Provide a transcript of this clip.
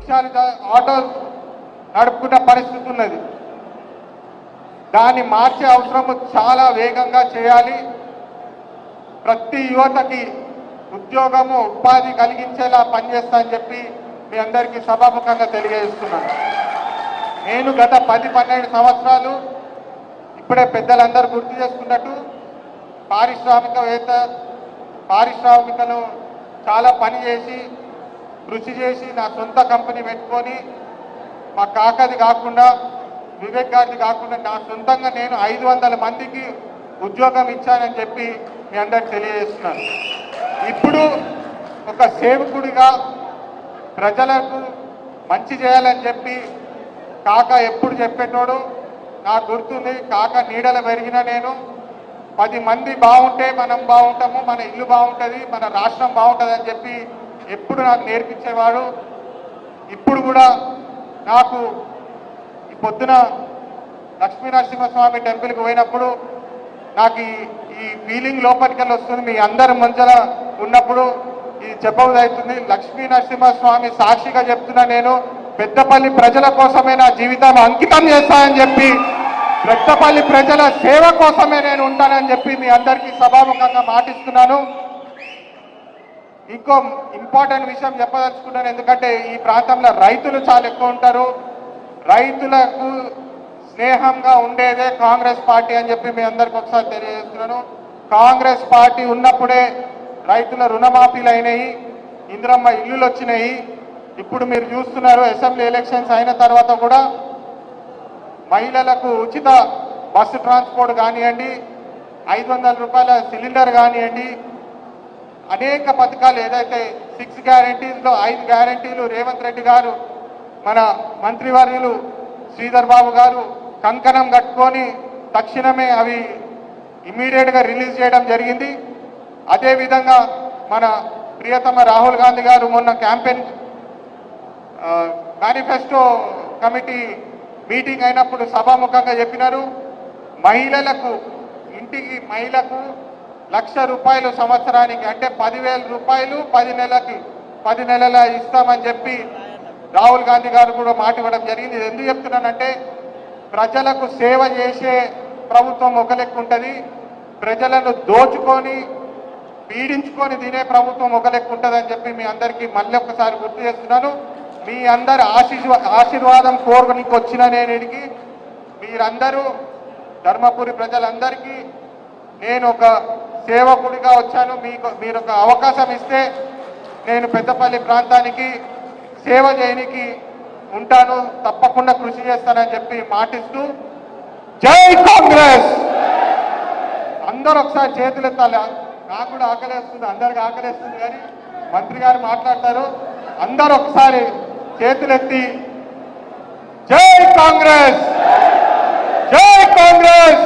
రిక్షాలు ఆటో నడుపుకున్న పరిస్థితి ఉన్నది. దాన్ని మార్చే అవసరం చాలా వేగంగా చేయాలి. ప్రతి యువతకి ఉద్యోగము ఉపాధి కలిగించేలా పనిచేస్తా అని చెప్పి మీ అందరికీ సభాముఖంగా తెలియజేస్తున్నాను. నేను గత 10-12 సంవత్సరాలు ఇప్పుడే పెద్దలందరూ గుర్తు చేసుకున్నట్టు పారిశ్రామికను చాలా పని చేసి కృషి చేసి నా సొంత కంపెనీ పెట్టుకొని మా కాకది కాకుండా వివేక్ గారిది కాకుండా నా సొంతంగా నేను 500 మందికి ఉద్యోగం ఇచ్చానని చెప్పి మీ అందరికి తెలియజేస్తున్నాను. ఇప్పుడు ఒక సేవకుడిగా ప్రజలకు మంచి చేయాలని చెప్పి కాక ఎప్పుడు చెప్పేటోడు నాకు గుర్తుంది. కాక నీడల పెరిగిన నేను 10 మంది బాగుంటే మనం బాగుంటాము, మన ఇల్లు బాగుంటుంది, మన రాష్ట్రం బాగుంటుంది అని చెప్పి ఎప్పుడు నాకు నేర్పించేవాడు. ఇప్పుడు కూడా నాకు ఈ పొద్దున లక్ష్మీనరసింహస్వామి టెంపుల్కి పోయినప్పుడు నాకు ఈ ఫీలింగ్ లోపలికెళ్ళి వస్తుంది. మీ అందరి మధ్యలో ఉన్నప్పుడు ఇది చెప్పబోదు అవుతుంది. లక్ష్మీనరసింహస్వామి సాక్షిగా చెప్తున్నా, నేను పెద్దపల్లి ప్రజల కోసమే నా జీవితాన్ని అంకితం చేస్తానని చెప్పి, పెద్దపల్లి ప్రజల సేవ కోసమే నేను ఉంటానని చెప్పి మీ అందరికీ సభాముఖంగా మాటిస్తున్నాను. ఇంకో ఇంపార్టెంట్ విషయం చెప్పదలుచుకున్నాను. ఎందుకంటే ఈ ప్రాంతంలో రైతులు చాలా ఎక్కువ ఉంటారు. రైతులకు స్నేహంగా ఉండేదే కాంగ్రెస్ పార్టీ అని చెప్పి మీ అందరికి ఒకసారి తెలియజేస్తున్నాను. కాంగ్రెస్ పార్టీ ఉన్నప్పుడే రైతుల రుణమాఫీలు అయినాయి, ఇందిరమ్మ ఇల్లులు వచ్చినాయి. ఇప్పుడు మీరు చూస్తున్నారు అసెంబ్లీ ఎలక్షన్స్ అయిన తర్వాత కూడా మహిళలకు ఉచిత బస్సు ట్రాన్స్పోర్ట్ కానివ్వండి, 500 రూపాయల సిలిండర్ కానివ్వండి, అనేక పథకాలు ఏదైతే 6 గ్యారంటీల్లో 5 గ్యారంటీలు రేవంత్ రెడ్డి గారు మన మంత్రివర్యులు శ్రీధర్ బాబు గారు కంకణం కట్టుకొని తక్షణమే అవి ఇమీడియట్గా రిలీజ్ చేయడం జరిగింది. అదేవిధంగా మన ప్రియతమ రాహుల్ గాంధీ గారు మొన్న క్యాంపెయిన్ మేనిఫెస్టో కమిటీ మీటింగ్ అయినప్పుడు సభాముఖంగా చెప్పినారు, మహిళలకు ఇంటికి మహిళకు ₹1,00,000 సంవత్సరానికి అంటే 10,000 రూపాయలు 10 నెలల ఇస్తామని చెప్పి రాహుల్ గాంధీ గారు కూడా మాట ఇవ్వడం జరిగింది. ఇది ఎందుకు చెప్తున్నానంటే ప్రజలకు సేవ చేసే ప్రభుత్వం ఒక లెక్క ఉంటుంది, ప్రజలను దోచుకొని పీడించుకొని తినే ప్రభుత్వం ఒక లెక్క ఉంటుంది అని చెప్పి మీ అందరికీ మళ్ళీ ఒక్కసారి గుర్తు చేస్తున్నాను. మీ అందరి ఆశీర్వాదం కోరుకునికి వచ్చిన నేనికి మీరందరూ ధర్మపురి ప్రజలందరికీ నేను ఒక సేవకుడిగా వచ్చాను. మీరు ఒక అవకాశం ఇస్తే నేను పెద్దపల్లి ప్రాంతానికి సేవ చేయడానికి ఉంటాను, తప్పకుండా కృషి చేస్తానని చెప్పి మాటిస్తూ జై కాంగ్రెస్. అందరూ ఒకసారి చేతులు ఎత్తాలి. నాకు కూడా ఆకలేస్తుంది, అందరికి ఆకలేస్తుంది, కానీ మంత్రి గారు మాట్లాడతారు. అందరూ ఒకసారి చేతులెత్తి జై కాంగ్రెస్, జై కాంగ్రెస్.